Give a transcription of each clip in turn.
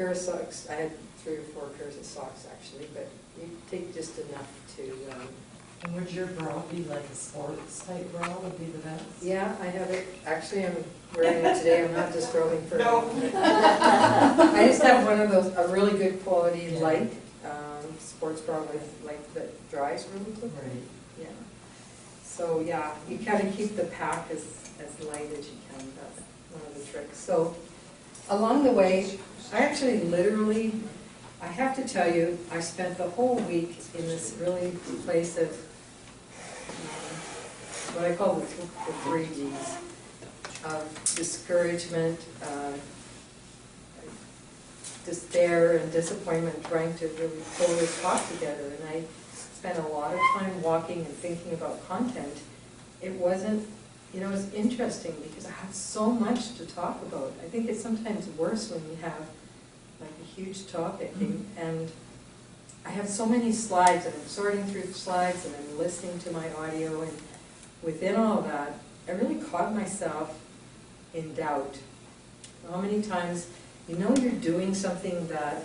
pair of socks. I had 3 or 4 pairs of socks actually, but you take just enough to. And would your bra be like a sports type bra would be the best? Yeah, I have it. Actually, I'm wearing it today. I'm not just strolling for No. I just have one of those, a really good quality light sports bra with like that dries really quickly. Right. Yeah. So yeah, you kind of keep the pack as light as you can. That's one of the tricks. So along the way, I actually literally, I have to tell you, I spent the whole week in this really place of what I call the 3 Ds of discouragement, despair, and disappointment, trying to really pull this talk together. And I spent a lot of time walking and thinking about content. It wasn't, you know, it was interesting because I had so much to talk about. I think it's sometimes worse when you have like a huge topic, and I have so many slides, and I'm sorting through the slides, and I'm listening to my audio, and within all that, I really caught myself in doubt. How many times, you know, you're doing something that,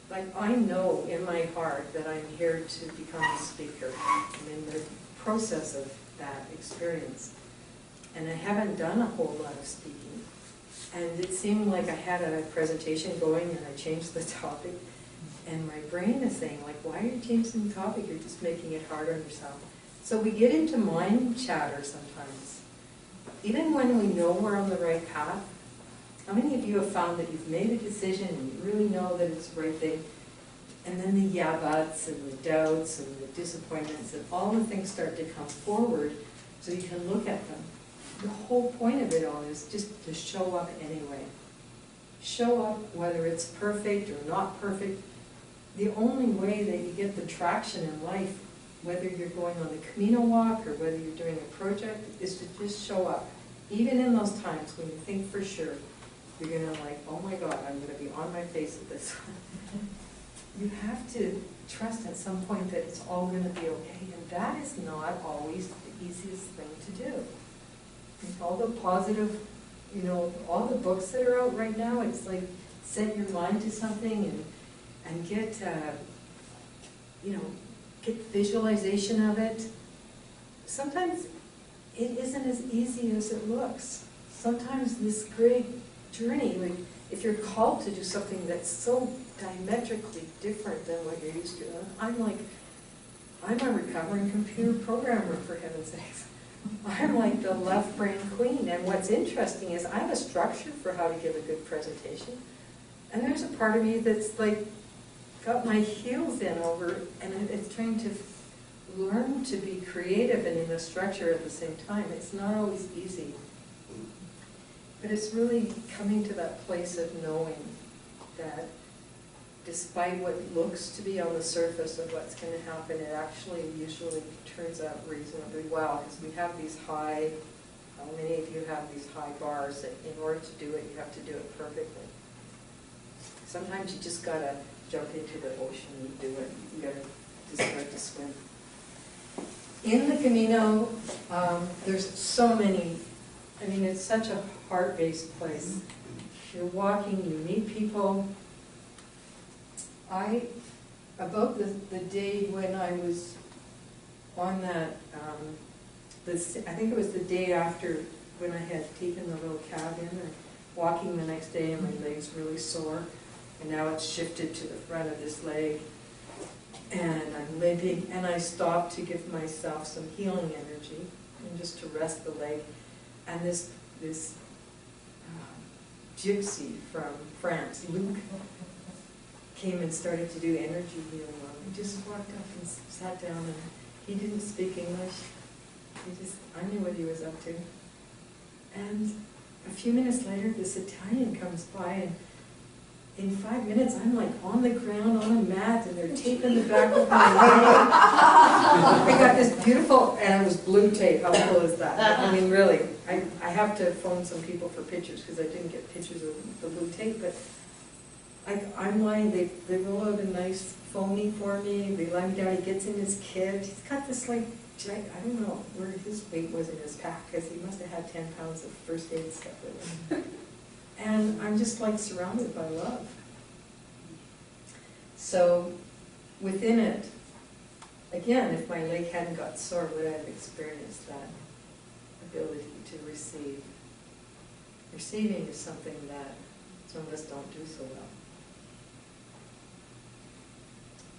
like, I know in my heart that I'm here to become a speaker. I'm in the process of that experience, and I haven't done a whole lot of speaking. And it seemed like I had a presentation going, and I changed the topic, and my brain is saying, like, why are you changing the topic? You're just making it hard on yourself. So we get into mind chatter sometimes. Even when we know we're on the right path, how many of you have found that you've made a decision and you really know that it's the right thing, and then the yeah buts and the doubts and the disappointments and all the things start to come forward so you can look at them. The whole point of it all is just to show up anyway. Show up whether it's perfect or not perfect. The only way that you get the traction in life, whether you're going on the Camino walk or whether you're doing a project, is to just show up. Even in those times when you think for sure, you're going to like, oh my God, I'm going to be on my face at this. You have to trust at some point that it's all going to be okay. And that is not always the easiest thing to do. And all the positive, you know, all the books that are out right now, it's like set your mind to something and get, you know, get visualization of it. Sometimes it isn't as easy as it looks. Sometimes this great journey, like if you're called to do something that's so diametrically different than what you're used to. I'm a recovering computer programmer, for heaven's sakes. I'm like the left brain queen, and what's interesting is I have a structure for how to give a good presentation, and there's a part of me that's like got my heels in over, and it's trying to learn to be creative and in a structure at the same time. It's not always easy, but it's really coming to that place of knowing that despite what looks to be on the surface of what's going to happen, it actually usually turns out reasonably well, because we have these high, how many of you have these high bars that in order to do it, you have to do it perfectly. Sometimes you just got to jump into the ocean and do it. You got to just start to swim. In the Camino, there's so many, I mean, it's such a heart-based place. You're walking, you meet people. About the day when I was on that, I think it was the day after when I had taken the little cab in and walking the next day, and my leg's really sore, and now it's shifted to the front of this leg, and I'm limping, and I stopped to give myself some healing energy and just to rest the leg, and this gypsy from France, Luke, came and started to do energy healing on me. He just walked up and sat down, and he didn't speak English. I knew what he was up to. And a few minutes later, this Italian comes by, and in 5 minutes, I'm like on the ground on a mat, and they're taping the back of my leg. I got this beautiful, and it was blue tape. How cool is that? I mean, really, I have to phone some people for pictures because I didn't get pictures of the blue tape, but I'm lying, they roll out a nice foamy for me, they lie me down, he gets in his kit, he's got this like, I don't know where his weight was in his pack, because he must have had 10 pounds of first aid stuff with him. And I'm just like surrounded by love. So within it, again, if my leg hadn't got sore, would I have experienced that ability to receive? Receiving is something that some of us don't do so well.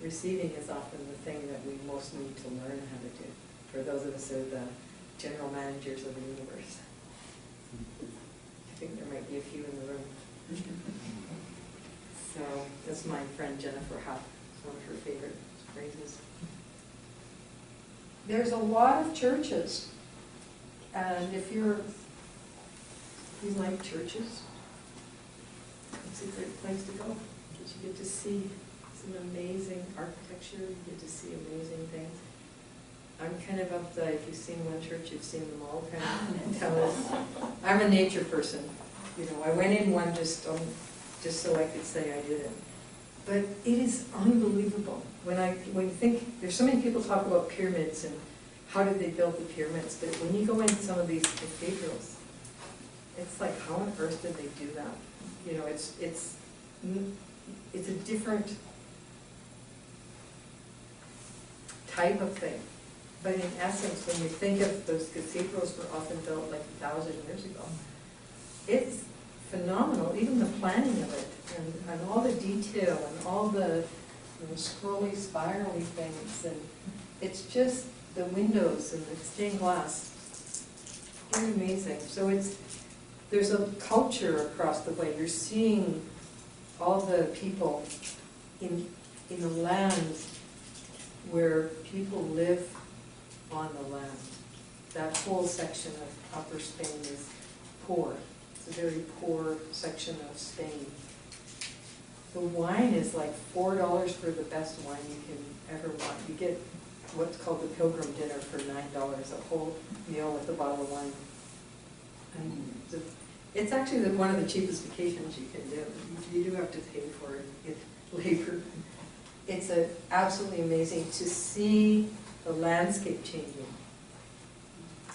Receiving is often the thing that we most need to learn how to do, for those of us who are the general managers of the universe. I think there might be a few in the room. So that's my friend Jennifer Huff. It's one of her favorite phrases. There's a lot of churches, and if you like churches, it's a great place to go, because you get to see some amazing architecture, you get to see amazing things. I'm kind of the, if you've seen one church, you've seen them all kind of mentality. I'm a nature person. You know, I went in one just so I could say I did it. But it is unbelievable. When you think, there's so many people talk about pyramids and how did they build the pyramids, but when you go into some of these cathedrals, it's like, how on earth did they do that? You know, it's a different type of thing. But in essence, when you think of those cathedrals were often built like 1,000 years ago, it's phenomenal, even the planning of it, and all the detail, and all the scrolly, spirally things, and it's just the windows and the stained glass. Very amazing. So there's a culture across the way. You're seeing all the people in the land where people live on the land. That whole section of Upper Spain is poor. It's a very poor section of Spain. The wine is like $4 for the best wine you can ever want. You get what's called the pilgrim dinner for $9, a whole meal with a bottle of wine. And it's actually one of the cheapest vacations you can do. You do have to pay for it later. It's absolutely amazing to see the landscape changing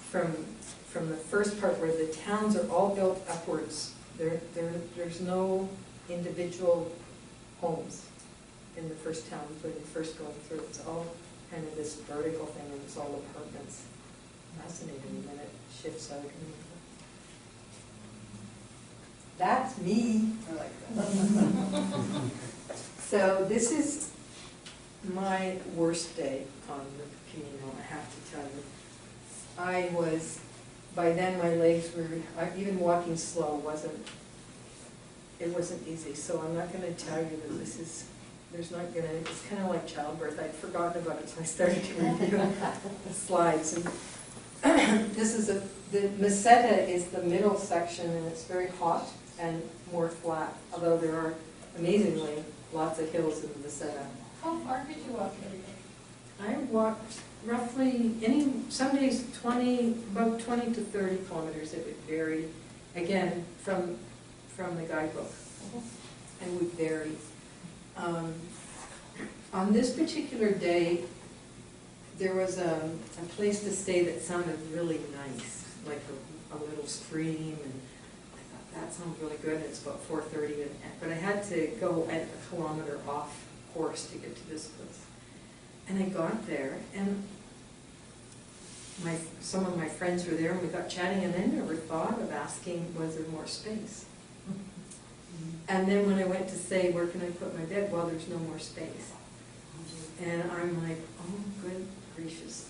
from the first part where the towns are all built upwards. There's no individual homes in the first town when you're first going through. It's all kind of this vertical thing, and it's all apartments. Fascinating, and then it shifts out. That's me. I like that. So this is my worst day on the Camino, I have to tell you. By then my legs were, even walking slow wasn't easy. So I'm not going to tell you that it's kind of like childbirth. I'd forgotten about it, so I started to review the slides. And the Meseta is the middle section, and it's very hot and more flat, although there are amazingly lots of hills in the Meseta. How far did you walk every day? I walked roughly, some days about 20 to 30 kilometers. It would vary, again, from the guidebook. And would vary. On this particular day, there was a place to stay that sounded really nice, like a little stream, and I thought, that sounds really good. It's about 4:30, but I had to go at a kilometer off course to get to this place. And I got there, and some of my friends were there, and we got chatting, and I never thought of asking, was there more space? And then when I went to say, where can I put my bed? Well, there's no more space. And I'm like, oh, good gracious,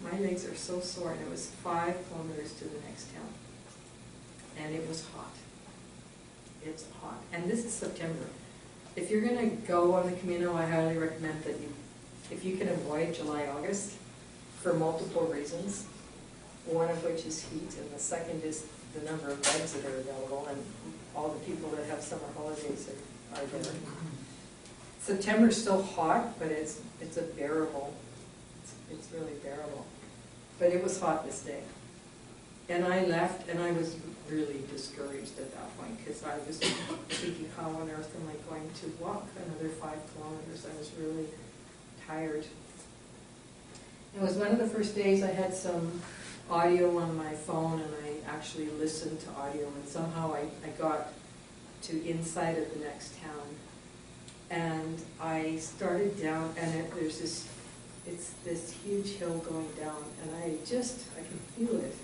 my legs are so sore. And it was 5 kilometers to the next town. And it was hot. It's hot. And this is September. If you're going to go on the Camino, I highly recommend that if you can avoid July, August, for multiple reasons, one of which is heat, and the second is the number of beds that are available, and all the people that have summer holidays are there. September's still hot, but it's a bearable. It's really bearable. But it was hot this day. And I left, and I was really discouraged at that point, because I was thinking, how on earth am I going to walk another 5 kilometers? I was really tired. It was one of the first days I had some audio on my phone, and I actually listened to audio, and somehow I got to inside of the next town. And I started down, and it's this huge hill going down, and I can feel it.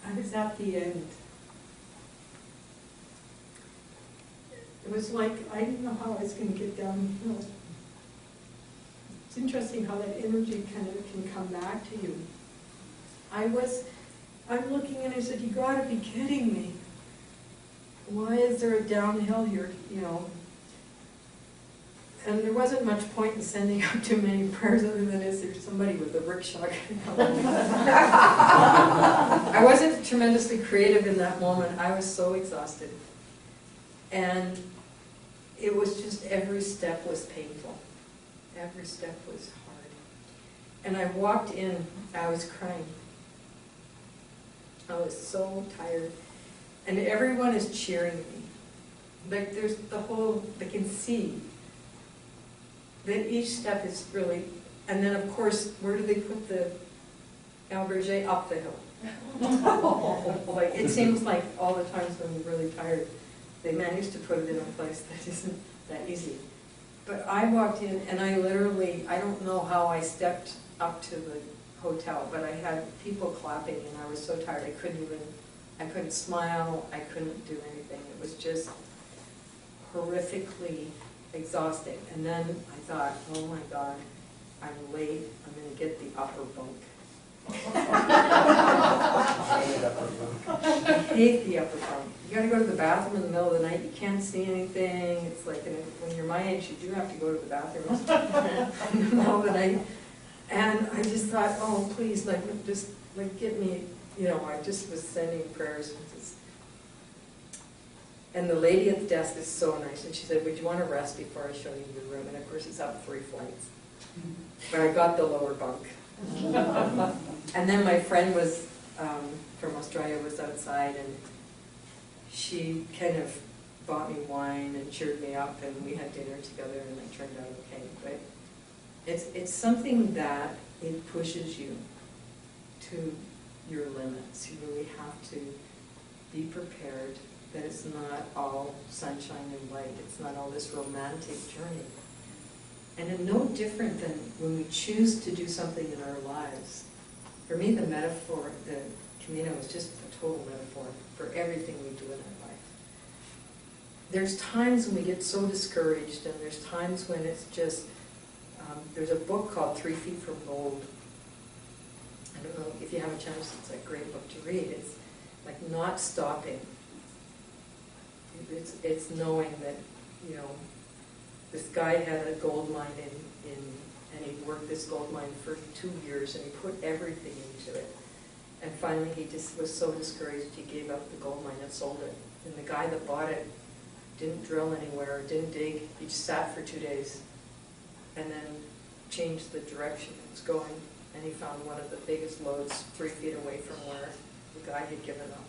I was at the end. It was like, I didn't know how I was going to get down the hill. It's interesting how that energy kind of can come back to you. I'm looking and I said, you gotta be kidding me. Why is there a downhill here, you know? And there wasn't much point in sending out too many prayers other than is there somebody with a rickshaw. I wasn't tremendously creative in that moment. I was so exhausted. And it was just, every step was painful. Every step was hard. And I walked in, I was crying. I was so tired. And everyone is cheering me. Like there's they can see that each step is really, and then of course, where do they put the albergue? Up the hill. Like it seems like all the times when we're really tired, they manage to put it in a place that isn't that easy. But I walked in and I don't know how I stepped up to the hotel, but I had people clapping and I was so tired I couldn't smile, I couldn't do anything. It was just horrifically exhausting. And then I thought, oh my God, I'm late, I'm going to get the upper bunk. I hate the upper bunk. You got to go to the bathroom in the middle of the night, you can't see anything. It's like, when you're my age, you do have to go to the bathroom in the middle of the night. And I just thought, oh, please, just get me, you know, I just was sending prayers. And the lady at the desk is so nice, and she said, would you want to rest before I show you your room? And of course, it's up 3 flights. But I got the lower bunk. And then my friend was, from Australia, was outside, and she kind of bought me wine and cheered me up, and we had dinner together, and it turned out okay. But it's something that it pushes you to your limits. You really have to be prepared that it's not all sunshine and light. It's not all this romantic journey. And it's no different than when we choose to do something in our lives. For me, the metaphor, the Camino is just a total metaphor for everything we do in our life. There's times when we get so discouraged, and there's times when it's just, there's a book called 3 Feet from Gold. I don't know if you have a chance, it's a great book to read. It's like not stopping. It's knowing that, you know, this guy had a gold mine and he worked this gold mine for 2 years and he put everything into it. And finally he just was so discouraged he gave up the gold mine and sold it. And the guy that bought it didn't drill anywhere, didn't dig, he just sat for 2 days and then changed the direction it was going, and he found one of the biggest lodes 3 feet away from where the guy had given up.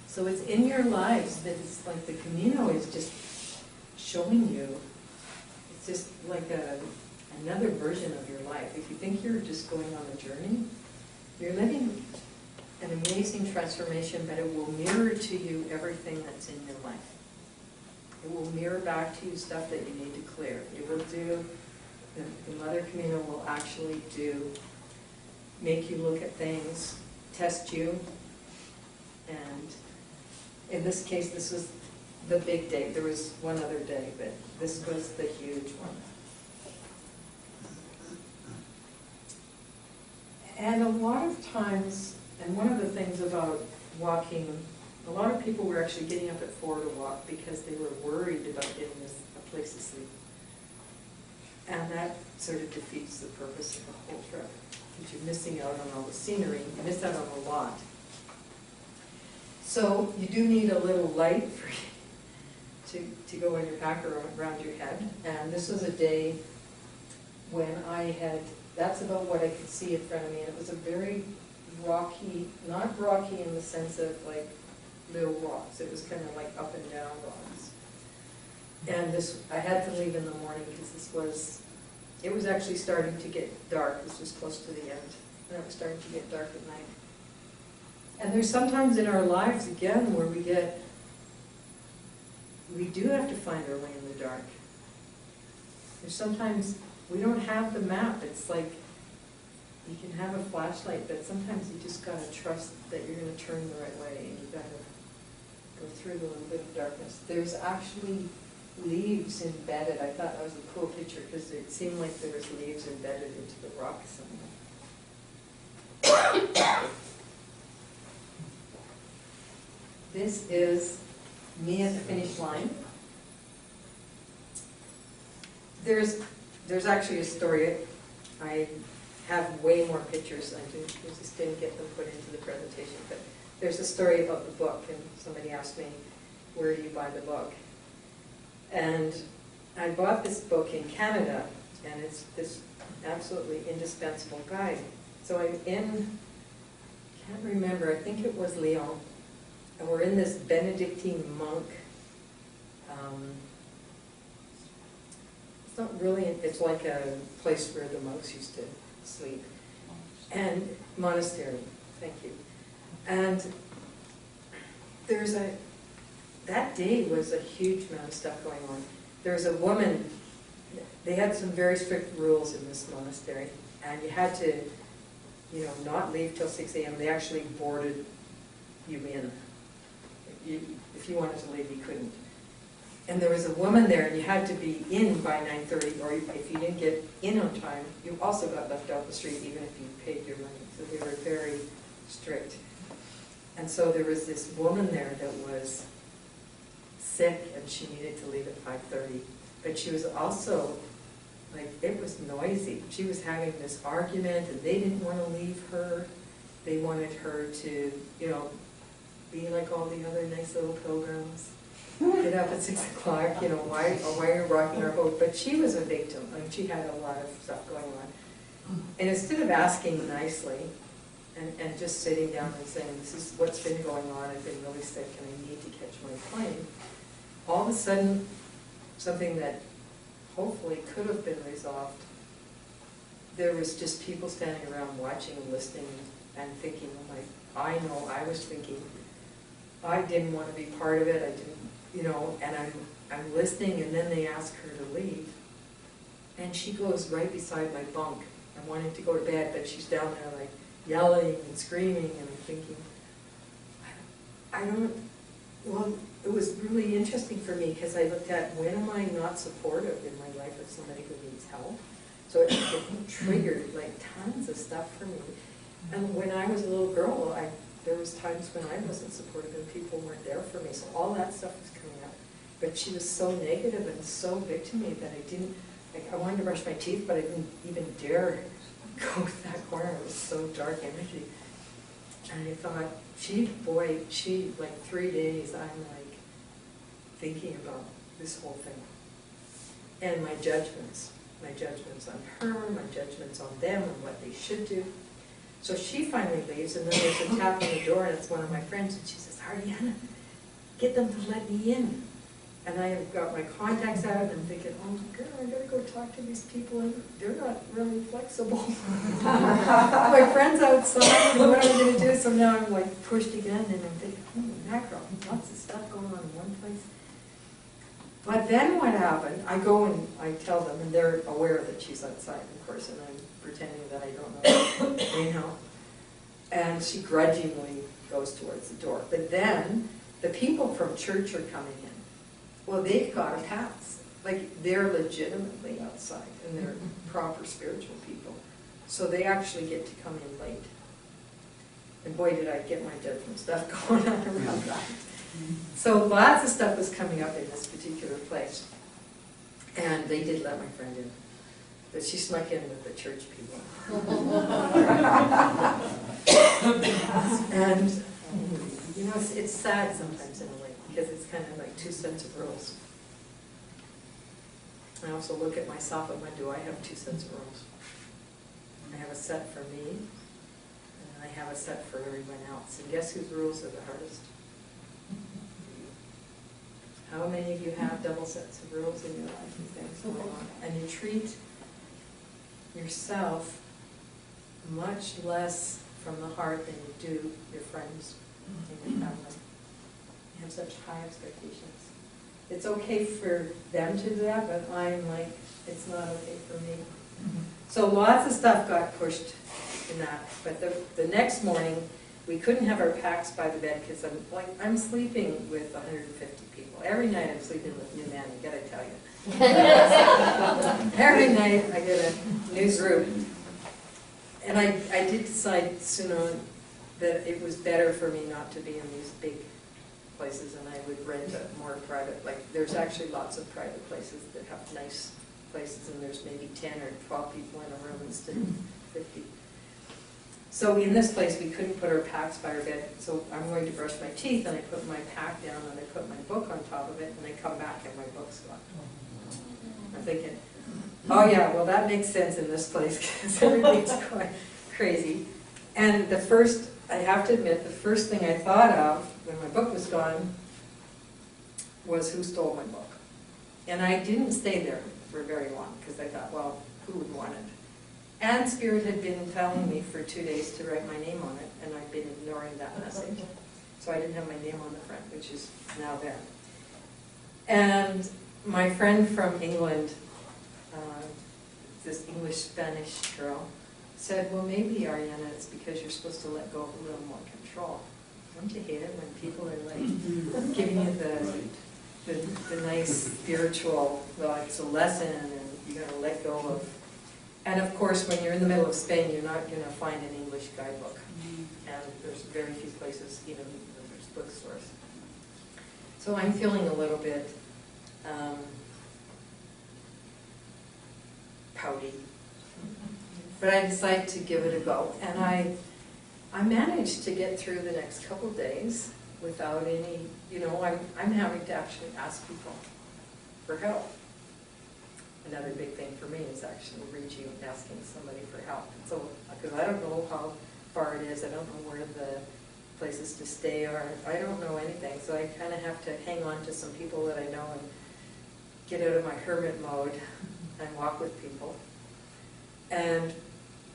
So it's in your lives that it's like the Camino is just showing you, it's just like another version of your life. If you think you're just going on a journey, you're living an amazing transformation, but it will mirror to you everything that's in your life. It will mirror back to you stuff that you need to clear. It will do, the Mother Camino will actually make you look at things, test you, and in this case, this was the big day. There was one other day, but this was the huge one. And a lot of times, and one of the things about walking, a lot of people were actually getting up at 4 to walk because they were worried about getting a place to sleep. And that sort of defeats the purpose of the whole trip, because you're missing out on all the scenery, you miss out on a lot. So you do need a little light for to go in your pack or around your head. And this was a day when I had, that's about what I could see in front of me. And it was a very rocky, not rocky in the sense of like little rocks. It was kind of like up and down rocks. And this, I had to leave in the morning because it was actually starting to get dark. This was close to the end. and it was starting to get dark at night. And there's sometimes in our lives, again, where we do have to find our way in the dark. There's sometimes we don't have the map. It's like you can have a flashlight, but sometimes you just got to trust that you're going to turn the right way, and you got to go through the little bit of darkness. There's actually leaves embedded. I thought that was a cool picture because it seemed like there was leaves embedded into the rock somewhere. This is me at the finish line. There's actually a story. I have way more pictures. I just didn't get them put into the presentation. But there's a story about the book, and somebody asked me, where do you buy the book? And I bought this book in Canada, and it's this absolutely indispensable guide. So I'm in, I can't remember, I think it was Lyon, and we're in this Benedictine monk. It's not really, it's like a place where the monks used to sleep. And monastery, thank you. And that day was a huge amount of stuff going on. There was a woman, they had some very strict rules in this monastery, and you had to, not leave till 6 a.m. They actually boarded you in. If you wanted to leave, you couldn't. And there was a woman there, and you had to be in by 9:30, or if you didn't get in on time, you also got left out the street, even if you paid your money. So they were very strict. And so there was this woman there that was sick, and she needed to leave at 5:30. But she was also, it was noisy. She was having this argument, and they didn't want to leave her. They wanted her to, be like all the other nice little pilgrims. Get up at 6 o'clock, why are you rocking our boat? But she was a victim. She had a lot of stuff going on. And instead of asking nicely, and just sitting down and saying, this is what's been going on, I've been really sick and I need to catch my plane, all of a sudden, something that hopefully could have been resolved, there was just people standing around watching and listening and thinking, I know I was thinking, I didn't want to be part of it, I didn't, and I'm listening, and then they ask her to leave. And she goes right beside my bunk. I'm wanting to go to bed, but she's down there yelling and screaming, and I'm thinking, it was really interesting for me because I looked at, when am I not supportive in my life of somebody who needs help? So it triggered tons of stuff for me. And when I was a little girl, there was times when I wasn't supportive and people weren't there for me. So all that stuff was coming up. But she was so negative and so victim-y that I didn't, I wanted to brush my teeth, but I didn't even dare go to that corner. It was so dark energy. And I thought, 3 days I'm thinking about this whole thing. And my judgments on her, my judgments on them and what they should do. So she finally leaves, and then there's a tap on the door, and it's one of my friends, and she says, Ariana, get them to let me in. And I have got my contacts out, and I'm thinking, oh my God, I gotta go talk to these people, and they're not really flexible. My friend's outside, and what am I gonna do? So now I'm pushed again, and I'm thinking, oh, mackerel, lots of stuff going on in one place. But then what happened, I go and I tell them, and they're aware that she's outside, of course, and I'm pretending that I don't know. They know. And she grudgingly goes towards the door. But then the people from church are coming in. Well, they've got a pass. They're legitimately outside, and they're proper spiritual people. So they actually get to come in late. And boy, did I get my judgment stuff going on around that. So lots of stuff was coming up in this particular place. And they did let my friend in. But she snuck in with the church people. And, it's sad sometimes in a way, because it's kind of like two sets of rules. I also look at myself and wonder, do I have two sets of rules? I have a set for me, and I have a set for everyone else. And guess whose rules are the hardest? How many of you have double sets of rules in your life and things going on? And you treat yourself much less from the heart than you do your friends and your family. You have such high expectations. It's okay for them to do that, but I'm like, it's not okay for me. So lots of stuff got pushed in that. But the next morning, we couldn't have our packs by the bed because I'm sleeping with 150 people. Every night I'm sleeping with new men, I gotta tell you. Every night I get a new group. And I did decide soon on that it was better for me not to be in these big places, and I would rent a more private, like there's actually lots of private places that have nice places, and there's maybe 10 or 12 people in a room instead of 50. So in this place we couldn't put our packs by our bed, so I'm going to brush my teeth and I put my pack down and I put my book on top of it and I come back and my book's gone. I'm thinking, oh yeah, well that makes sense in this place because everything's going crazy. And I have to admit, the first thing I thought of when my book was gone was who stole my book. And I didn't stay there for very long because I thought, well, who would want it? And Spirit had been telling me for 2 days to write my name on it, and I've been ignoring that message. So I didn't have my name on the front, which is now there. And my friend from England, this English-Spanish girl, said, well, maybe, Ariana, it's because you're supposed to let go of a little more control. Don't you hate it when people are like giving you the nice spiritual, well, it's a lesson and you're going to let go of. And of course, when you're in the middle of Spain, you're not going to find an English guidebook. And there's very few places, even there's bookstores. So I'm feeling a little bit pouty. But I decided to give it a go. And I managed to get through the next couple days without any, I'm having to actually ask people for help. Another big thing for me is actually reaching and asking somebody for help. So, because I don't know how far it is, I don't know where the places to stay are, I don't know anything. So I kind of have to hang on to some people that I know and get out of my hermit mode and walk with people. And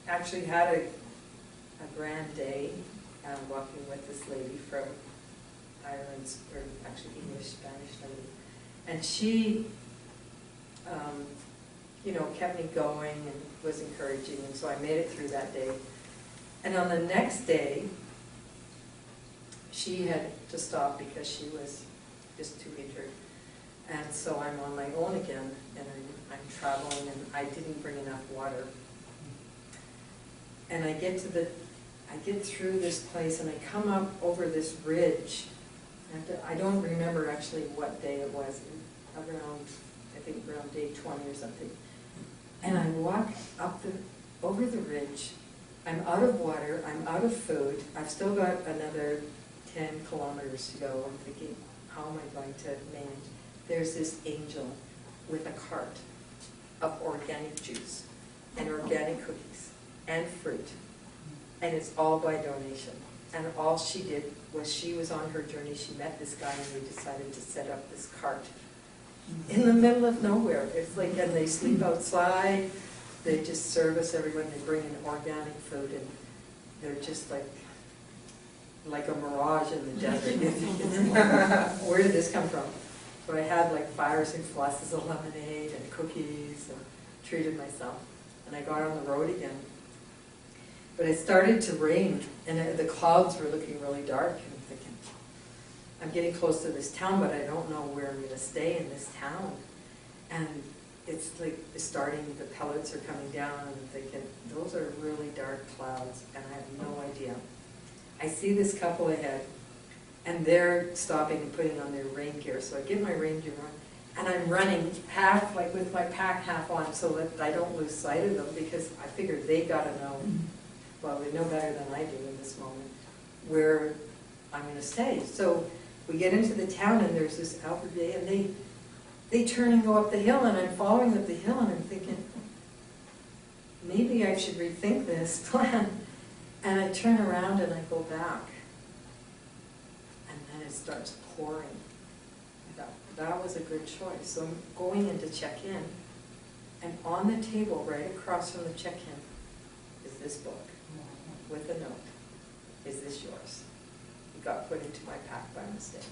actually had a grand day walking with this lady from Ireland, or actually English, Spanish lady. And she, kept me going and was encouraging, and so I made it through that day. And on the next day, she had to stop because she was just too injured. And so I'm on my own again, and I'm traveling, and I didn't bring enough water. And I get through this place, and I come up over this ridge. I don't remember actually what day it was, I think around day 20 or something. And I walk over the ridge. I'm out of water, I'm out of food. I've still got another 10 kilometers to go. I'm thinking, how am I going to manage? There's this angel with a cart of organic juice and organic cookies and fruit. And it's all by donation. And all she did was she was on her journey. She met this guy and we decided to set up this cart in the middle of nowhere. It's like, and they sleep outside. They just service everyone. They bring in organic food, and they're just like a mirage in the desert. Where did this come from? So I had like 5 or 6 glasses of lemonade and cookies and treated myself. And I got on the road again. But it started to rain, and the clouds were looking really dark, and I'm thinking, I'm getting close to this town, but I don't know where I'm going to stay in this town. And it's like the pellets are coming down, and I'm thinking, those are really dark clouds, and I have no idea. I see this couple ahead, and they're stopping and putting on their rain gear, so I get my rain gear on, and I'm running half, like with my pack half on, so that I don't lose sight of them, because I figured they got to know, well, they know better than I do in this moment, where I'm going to stay. So we get into the town, and there's this albergue, and they turn and go up the hill, and I'm following up the hill, and I'm thinking, maybe I should rethink this plan. And I turn around and I go back, and then it starts pouring. I thought, that was a good choice. So I'm going in to check in, and on the table right across from the check-in is this book. with a note. Is this yours? It got put into my pack by mistake.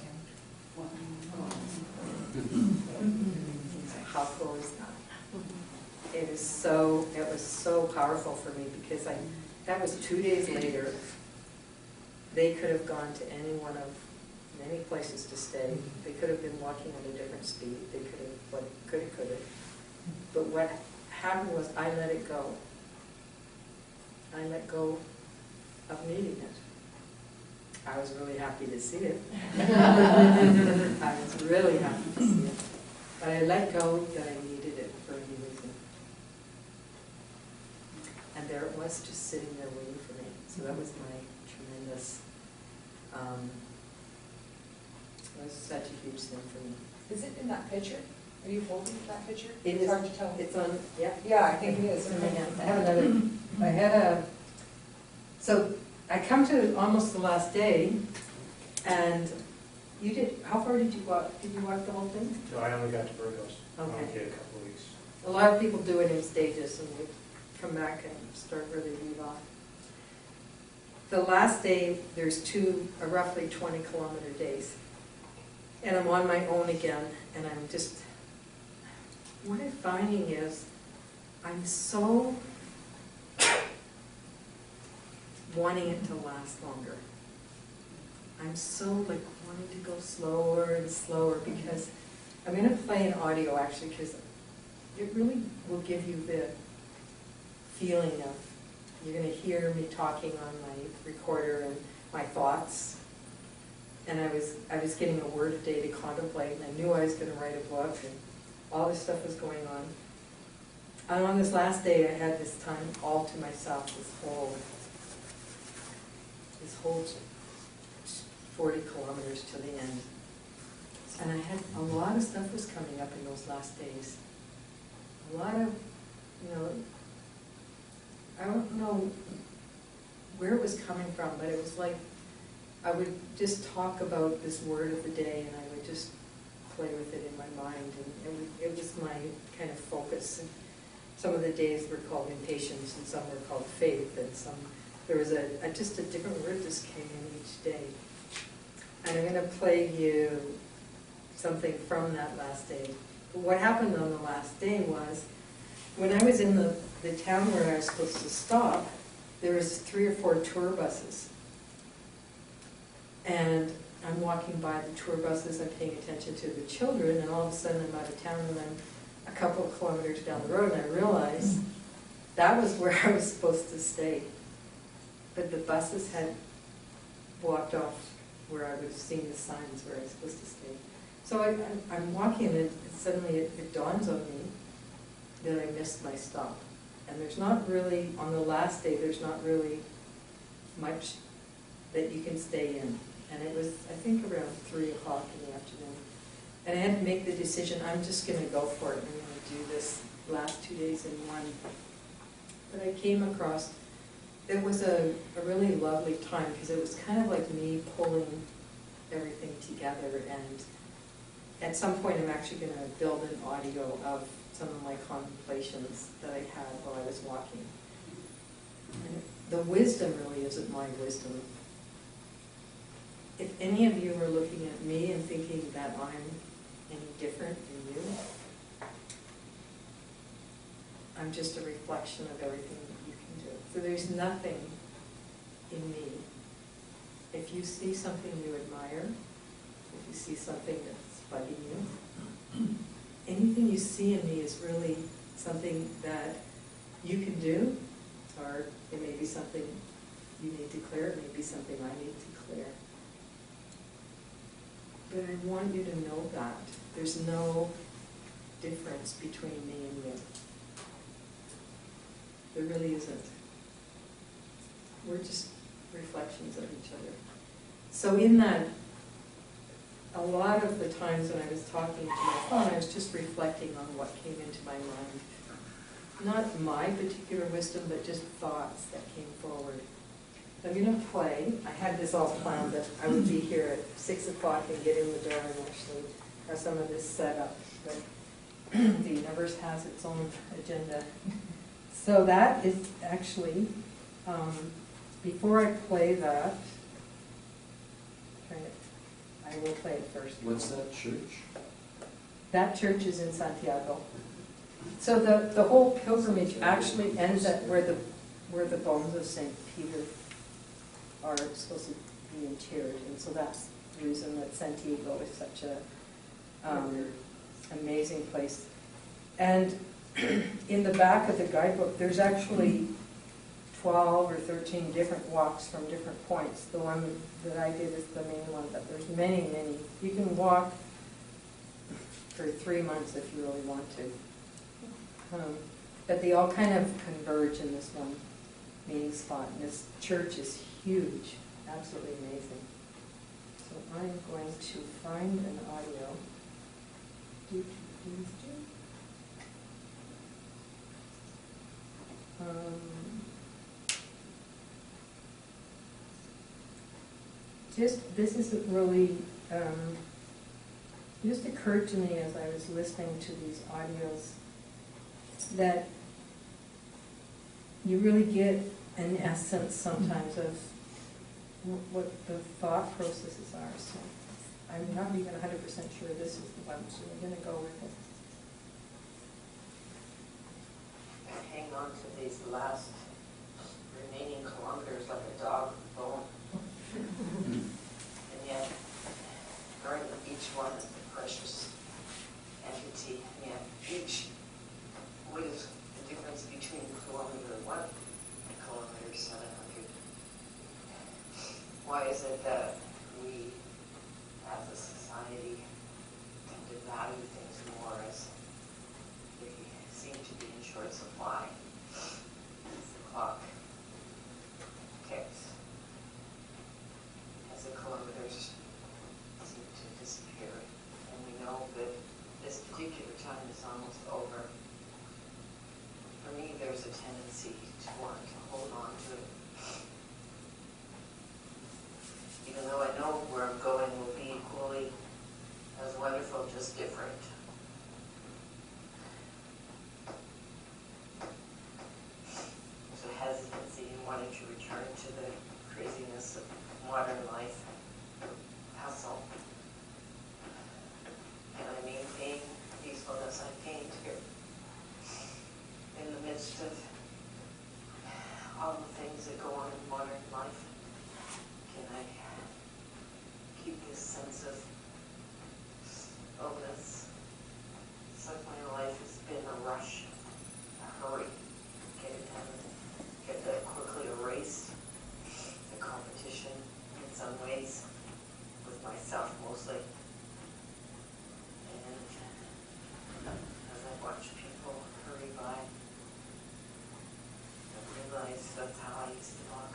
How cool is that? It was so powerful for me because that was 2 days later. They could have gone to any one of many places to stay. They could have been walking at a different speed. They could have. But what happened was I let it go. I let go of needing it. I was really happy to see it. I was really happy to see it. But I let go that I needed it for any reason. And there it was, just sitting there waiting for me. So that was my tremendous, it was such a huge thing for me. Is it in that picture? Are you holding that picture? It It's is. hard to tell. It's on, yeah. Yeah, I think it is. So I come to almost the last day, and you did, how far did you walk? Did you walk the whole thing? No, I only got to Burgos. Okay. I only did a couple of weeks. A lot of people do it in stages, and they come back and start where they leave off. The last day, there's two roughly 20-kilometer days. And I'm on my own again, and I'm just, what I'm finding is, I'm so wanting it to last longer. I'm so like wanting to go slower and slower because I'm going to play an audio actually because it really will give you the feeling of, you're going to hear me talking on my recorder and my thoughts. And I was getting a word a day to contemplate, and I knew I was going to write a book, and all this stuff was going on. And on this last day, I had this time all to myself, this whole 40 kilometers to the end. And I had a lot of stuff was coming up in those last days. A lot of, I don't know where it was coming from, but it was like I would just talk about this word of the day, and I would just play with it in my mind, and it was my kind of focus. And some of the days were called impatience, and some were called faith, and some there was just a different word just came in each day. And I'm going to play you something from that last day. But what happened on the last day was, when I was in the town where I was supposed to stop, there was 3 or 4 tour buses. And I'm walking by the tour buses, I'm paying attention to the children, and all of a sudden I'm out of town, and I'm a couple of kilometers down the road, and I realized that was where I was supposed to stay. But the buses had walked off where I would have seen the signs where I was supposed to stay. So I'm walking, and suddenly it dawns on me that I missed my stop. And there's not really, on the last day, there's not really much that you can stay in. And it was, I think, around 3 o'clock in the afternoon. And I had to make the decision, I'm just going to go for it. I'm going to do this last 2 days in one. But I came across, it was a really lovely time, because it was kind of like me pulling everything together. And at some point, I'm actually going to build an audio of some of my contemplations that I had while I was walking. And the wisdom really isn't my wisdom. If any of you are looking at me and thinking that I'm any different than you, I'm just a reflection of everything that you can do. So there's nothing in me. If you see something you admire, if you see something that's bugging you, anything you see in me is really something that you can do, or it may be something you need to clear, it may be something I need to clear. But I want you to know that there's no difference between me and you. There really isn't. We're just reflections of each other. So in that, a lot of the times when I was talking to my phone, I was just reflecting on what came into my mind. Not my particular wisdom, but just thoughts that came forward. I'm going to play. I had this all planned that I would be here at 6 o'clock and get in the door and actually have some of this set up. But the universe has its own agenda. So that is actually before I play that, I will play it first. What's that church? That church is in Santiago. So the whole pilgrimage actually ends at where the bones of St. Peter are supposed to be interred. And so that's the reason that Santiago is such a amazing place. And in the back of the guidebook, there's actually 12 or 13 different walks from different points. The one that I did is the main one, but there's many, many. You can walk for 3 months if you really want to. But they all kind of converge in this one meeting spot. And this church is huge, absolutely amazing. So I'm going to find an audio. This isn't really, just occurred to me as I was listening to these audios that you really get an essence sometimes of what the thought processes are. So I'm not even 100% sure this is the one, so we're going to go with it. Hang on to these last remaining kilometers like a dog with a bone. And yet, during each one is a precious entity. And yet, what is the difference between kilometer 1 and kilometer 700? Why is it that we, as a society, tend to value things more as they seem to be in short supply? As the clock ticks, as the kilometers seem to disappear, and we know that this particular time is almost over. For me, there's a tendency to want to hold on to it. Even though I know where I'm going will be equally as wonderful, just different. There's a hesitancy in wanting to return to the craziness of modern life, hustle. And I maintain peacefulness I gained here in the midst of all the things that go on in modern life. Can I keep this sense of illness? It's like my life has been a rush, a hurry, get it done, get that quickly erased. The competition, in some ways, with myself mostly. And as I watch people hurry by, I realize that's how I used to walk.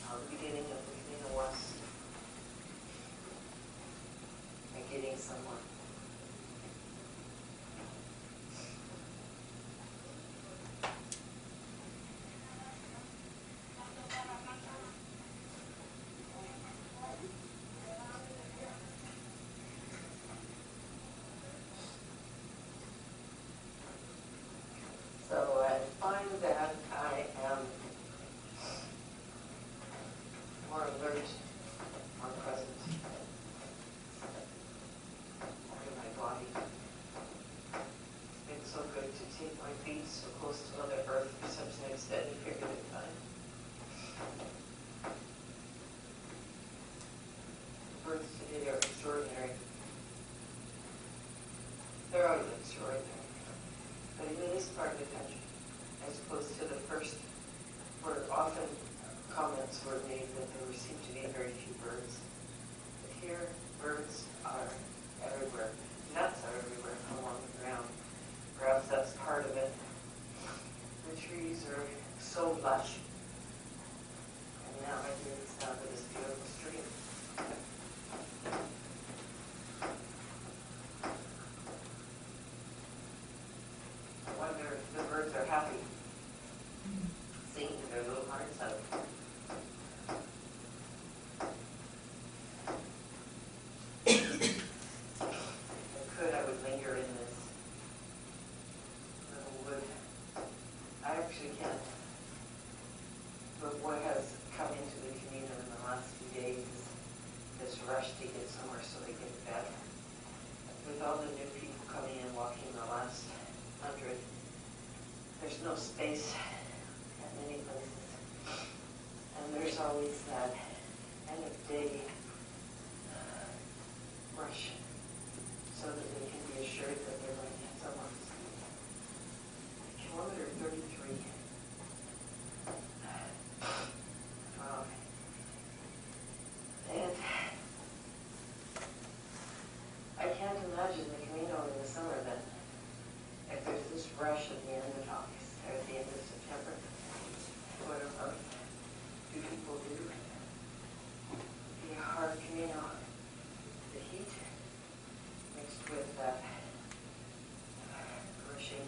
How the beginning of the Camino was. And getting somewhere. So I find that I am more alert, more present in my body. It's been so good to take my feet so close to Mother Earth for such an extended period of time. The birds today are extraordinary. They're always extraordinary. But in this part of the country, as opposed to the first, where often comments were made that there seemed to be very few birds. But here, birds are everywhere. Nuts are everywhere along the ground. Perhaps that's part of it. The trees are so lush. And now I hear the sound of this beautiful stream. rush to get somewhere so they get better. With all the new people coming in, walking the last 100, there's no space at many places. And there's always that end of day rush so that they can be assured that they're going to get someone to sleep. Kilometer 33. And I can't imagine the Camino in the summer then. If there's this rush at the end of August, or at the end of September, what on earth do people do? The hard Camino, the heat, mixed with that rushing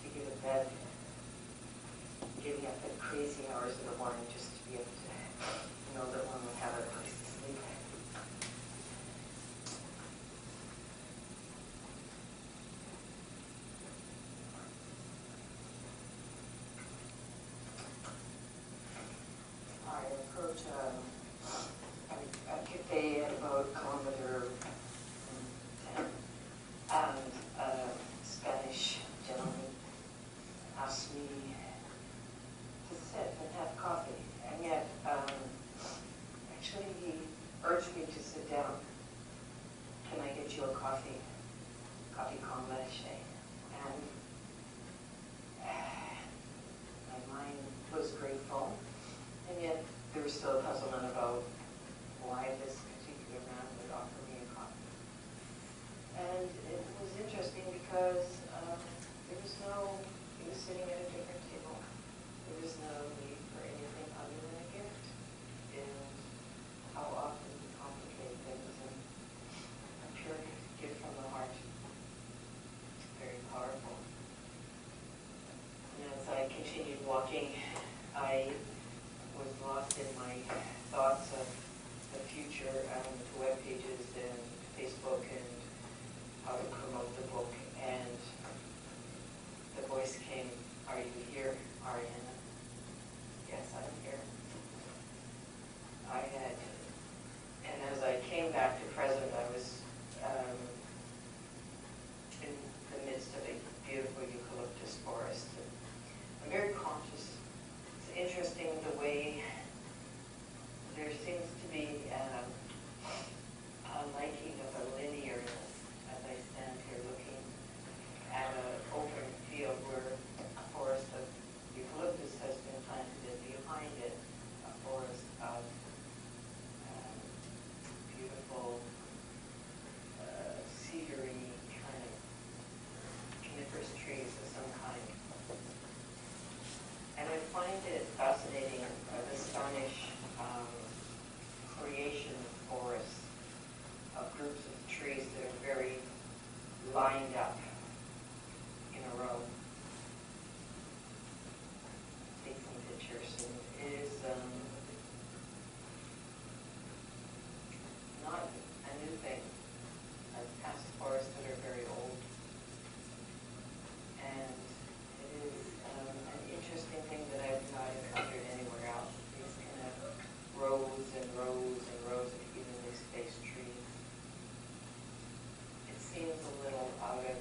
to get to bed, getting up at crazy hours in the morning just to be able to know that one would have a place to sleep. I approach a cafe at about kilometer 10, and a Spanish gentleman asked me to sit and have coffee, and yet actually he urged me to sit down. Can I get you a coffee con leche? And my mind was grateful, and yet there was still a puzzlement about why this particular man would offer me a coffee. And it was interesting because he was sitting at a different table. There was no need for anything other than a gift. And how often we complicate things, and a pure gift from the heart. Very powerful. And as I continued walking, I was lost in my thoughts of the future and the web pages and Facebook and how to promote the book. And the voice came, "Are you here, Ariana?" Yes, I'm here. And as I came back to present, I was in the midst of a beautiful eucalyptus forest. And I'm very conscious. It's interesting the way there seems to be a liking of a linearness as I stand here looking at an open field where a forest of eucalyptus has been planted, and behind it a forest of beautiful cedary kind of coniferous trees of some kind. And I find it fascinating, the Spanish creation of forests, of groups of trees that are very lined up in a row. Take some pictures. And it is not a new thing. I've passed forests that are very old. And it is an interesting thing that I've not encountered anywhere else. These kind of rows and rows and rows of evenly spaced trees. It seems a little out of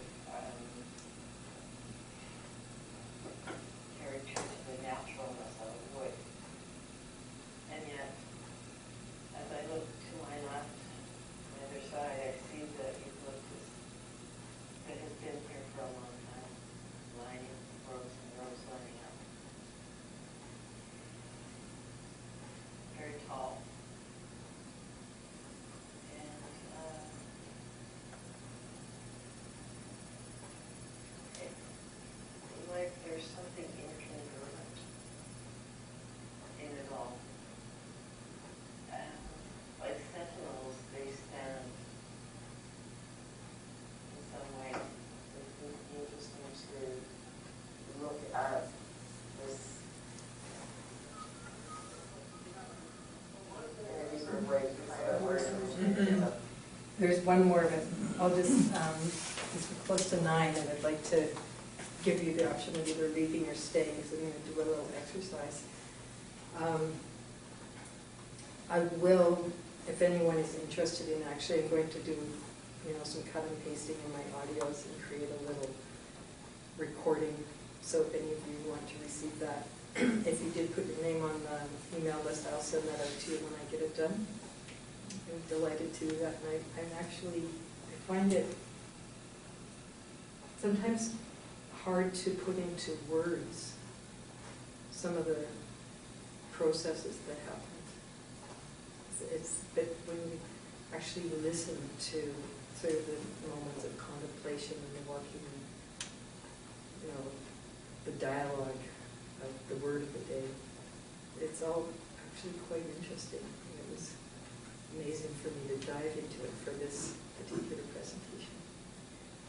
character to the naturalness of wood. And yet, as I look to my left, on the other side, I see the eucalyptus that has been here for a long time, lining rows and rows lining up. Very tall. And it seems like there's something incongruent in it all. Like sentinels, they stand in some way. It's interesting to look at this. These are ways that we're There's one more, but I'll just, it's close to 9, and I'd like to give you the option of either leaving or staying, because I'm going to do a little exercise. I will if anyone is interested in, actually, I'm going to do, some cut and pasting in my audios and create a little recording. So if any of you want to receive that, if you did put your name on the email list, I'll send that out to you when I get it done. I'm delighted to do that, and I find it sometimes hard to put into words some of the processes that happen. But when you actually listen to sort of the moments of contemplation and the walking, the dialogue of the word of the day, it's all actually quite interesting. It was amazing for me to dive into it for this particular presentation.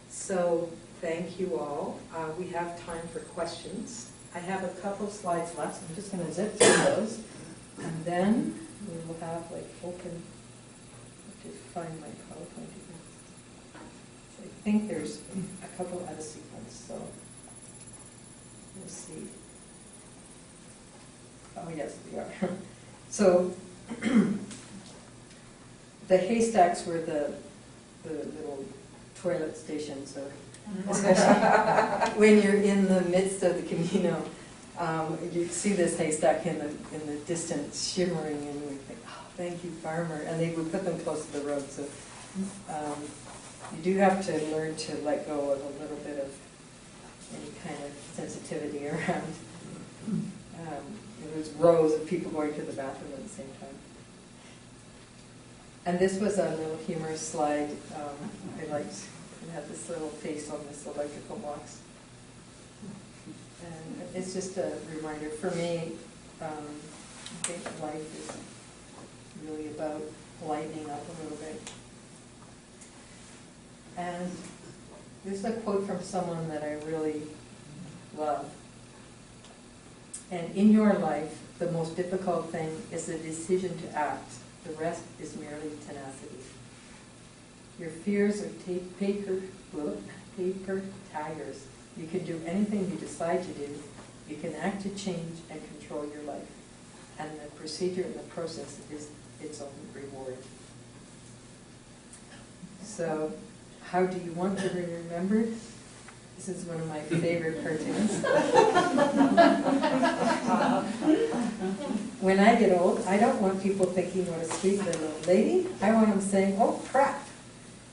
So thank you all. We have time for questions. I have a couple of slides left, so I'm just going to zip through those, and then we will have open. Just find my PowerPoint again. So I think there's a couple out of sequence, so we'll see. Oh yes, we are. So the haystacks were the little toilet stations, or especially when you're in the midst of the Camino, you see this haystack in the distance shimmering, and you think, oh, thank you, farmer. And they would put them close to the road. So you do have to learn to let go of a little bit of any kind of sensitivity around. There's rows of people going to the bathroom at the same time. And this was a little humorous slide. I liked it had this little face on this electrical box. And it's just a reminder for me. I think life is really about lightening up a little bit. And this is a quote from someone that I really love. And in your life, the most difficult thing is the decision to act. The rest is merely tenacity. Your fears are paper tigers. You can do anything you decide to do. You can act to change and control your life. And the procedure and the process is its own reward. So, how do you want to be remembered? This is one of my favorite cartoons. When I get old, I don't want people thinking what a sweet little lady. I want them saying, oh crap,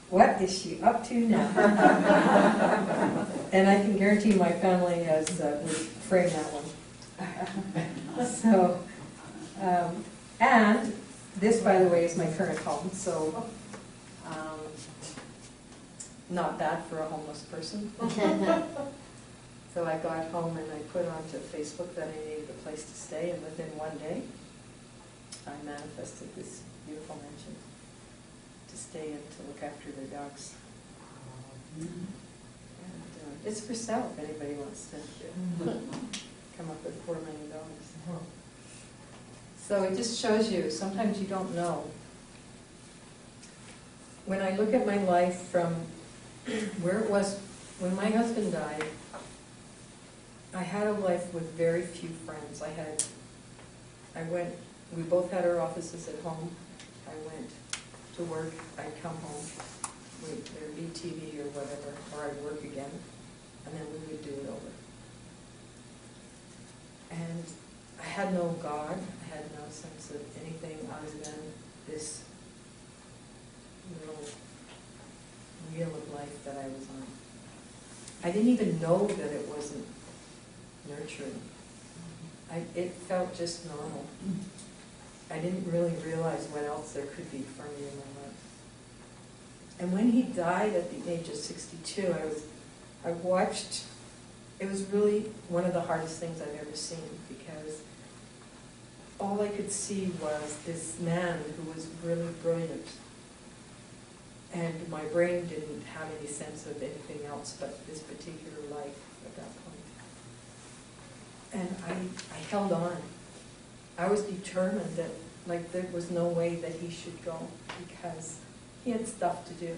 what is she up to now? And I can guarantee my family has would frame that one. So, and this, by the way, is my current home. So, not bad for a homeless person. So I got home and I put onto Facebook that I needed a place to stay, and within one day, I manifested this beautiful mansion to stay in, to look after their dogs. And it's for sale if anybody wants to come up with $4 million. So it just shows you, sometimes you don't know. When I look at my life from where it was when my husband died, I had a life with very few friends. We both had our offices at home. I went to work, I'd come home, there'd be TV or whatever, or I'd work again, and then we would do it over. And I had no God, I had no sense of anything other than this little wheel of life that I was on. I didn't even know that it wasn't nurturing. It felt just normal. I didn't really realize what else there could be for me in my life. And when he died at the age of 62, I watched, it was really one of the hardest things I've ever seen, because all I could see was this man who was really brilliant. And my brain didn't have any sense of anything else but this particular life at that point. And I held on. I was determined that there was no way that he should go, because he had stuff to do.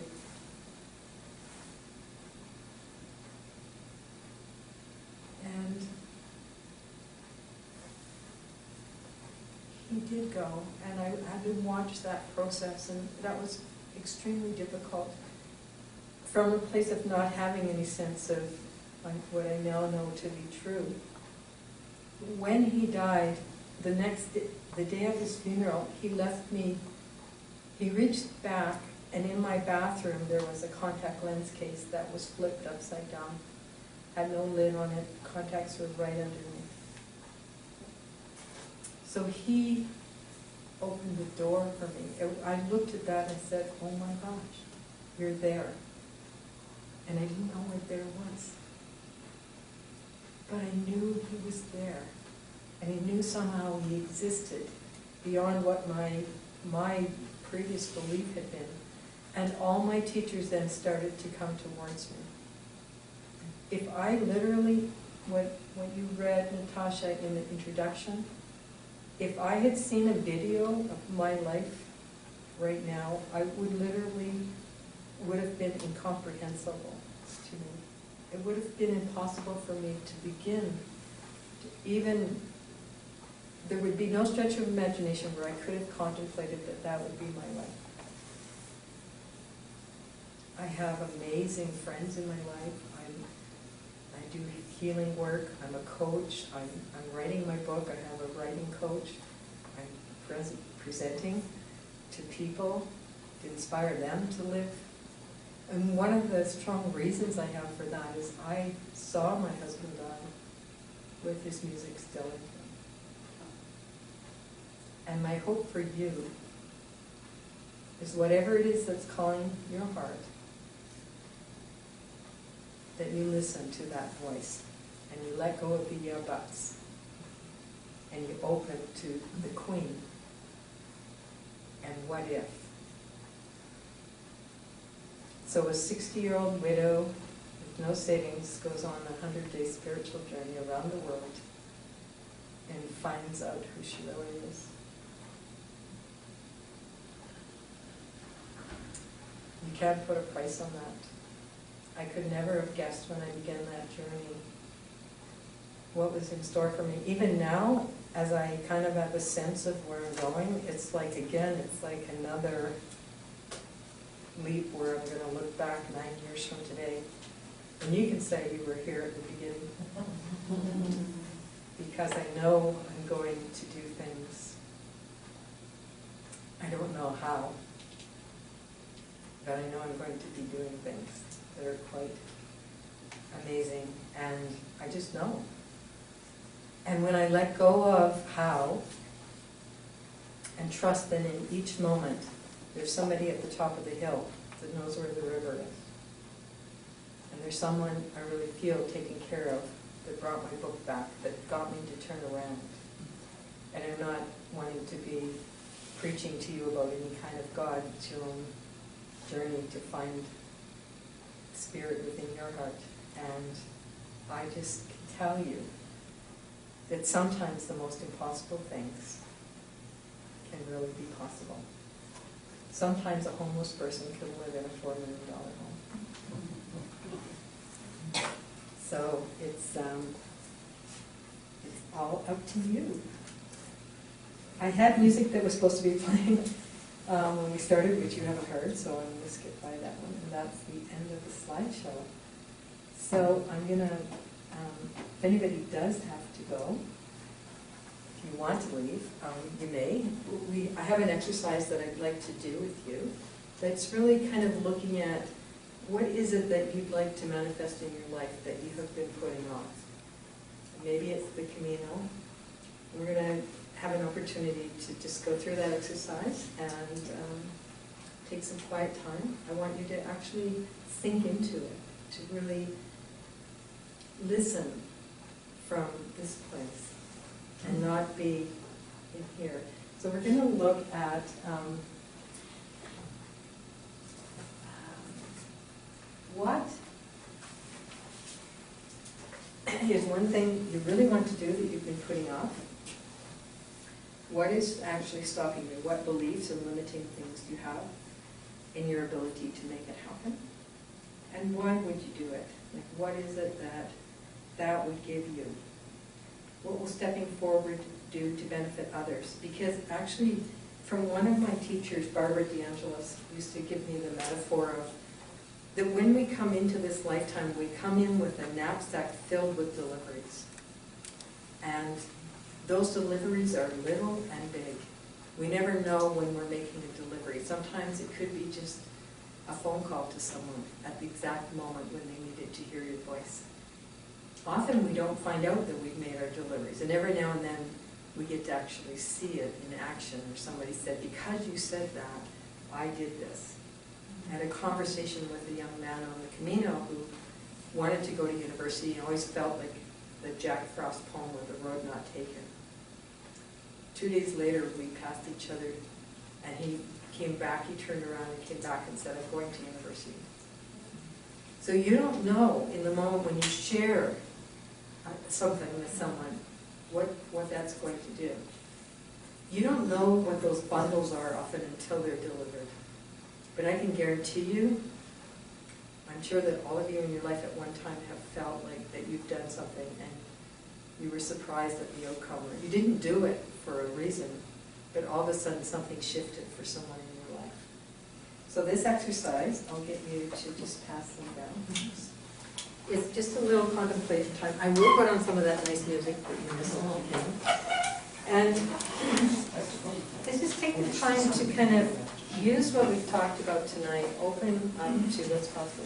And he did go, and I had to watch that process, and that was extremely difficult from a place of not having any sense of like what I now know to be true. When he died, the day of his funeral, he left me, he reached back, and in my bathroom there was a contact lens case that was flipped upside down, had no lid on it, contacts were right underneath. So he opened the door for me. I looked at that and I said, oh my gosh, you're there. And I didn't know what there was. But I knew he was there. And I knew somehow he existed beyond what my previous belief had been. And all my teachers then started to come towards me. If I literally, what you read, Natasha, in the introduction, if I had seen a video of my life right now, I would have been incomprehensible to me. It would have been impossible for me to begin to even, there would be no stretch of imagination where I could have contemplated that that would be my life. I have amazing friends in my life. I do healing work. I'm a coach. I'm writing my book. I have a writing coach. I'm presenting to people to inspire them to live. And one of the strong reasons I have for that is I saw my husband die with his music still in him. And my hope for you is whatever it is that's calling your heart, that you listen to that voice and you let go of the yeah buts and you open to the Queen and what if. So a 60-year-old widow with no savings goes on a 100-day spiritual journey around the world and finds out who she really is. You can't put a price on that. I could never have guessed when I began that journey what was in store for me. Even now, as I kind of have a sense of where I'm going, it's like, again, it's like another leap where I'm going to look back 9 years from today. And you can say you were here at the beginning. Because I know I'm going to do things. I don't know how. But I know I'm going to be doing things that are quite amazing, and I just know. And when I let go of how, and trust that in each moment, there's somebody at the top of the hill that knows where the river is. And there's someone I really feel taking care of that brought my book back, that got me to turn around. And I'm not wanting to be preaching to you about any kind of God. It's your own journey to find spirit within your heart. And I just can tell you that sometimes the most impossible things can really be possible. Sometimes a homeless person can live in a $4 million home. So it's all up to you. I had music that was supposed to be playing when we started, which you haven't heard, so I'm going to skip by that one, and that's the end of the slideshow. So I'm going to, if anybody does have to go, if you want to leave, you may. I have an exercise that I'd like to do with you that's really kind of looking at what is it that you'd like to manifest in your life that you have been putting off. Maybe it's the Camino. We're going to have an opportunity to just go through that exercise and take some quiet time. I want you to actually sink into it, to really listen from this place and not be in here. So we're going to look at what is one thing you really want to do that you've been putting off. What is actually stopping you? What beliefs and limiting things do you have in your ability to make it happen? And why would you do it? Like, what is it that would give you? What will stepping forward do to benefit others. Because actually, from one of my teachers, Barbara DeAngelis, used to give me the metaphor of that when we come into this lifetime, we come in with a knapsack filled with deliveries. And those deliveries are little and big. We never know when we're making a delivery. Sometimes it could be just a phone call to someone at the exact moment when they needed to hear your voice. Often we don't find out that we've made our deliveries, and every now and then we get to actually see it in action, or somebody said, because you said that, I did this. I had a conversation with a young man on the Camino who wanted to go to university and always felt like the Jack Frost poem of The Road Not Taken. 2 days later, we passed each other, and he came back, he turned around and came back and said, I'm going to university. So you don't know in the moment when you share something with someone, what that's going to do. You don't know what those bundles are often until they're delivered. But I can guarantee you, I'm sure that all of you in your life at one time have felt like that you've done something and you were surprised at the outcome. Or you didn't do it for a reason, but all of a sudden something shifted for someone in your life. So this exercise, I'll get you to just pass them down. It's just a little contemplation time. I will put on some of that nice music that you missed. And let's just take the time to kind of use what we've talked about tonight, open up to what's possible.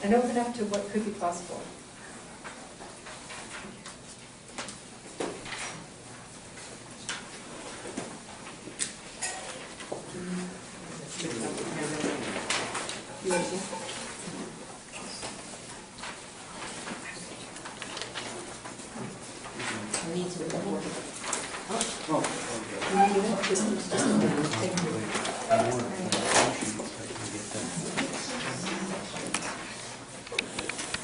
And open up to what could be possible. You want to? I need to record. Oh, okay. Just a minute. Thank you.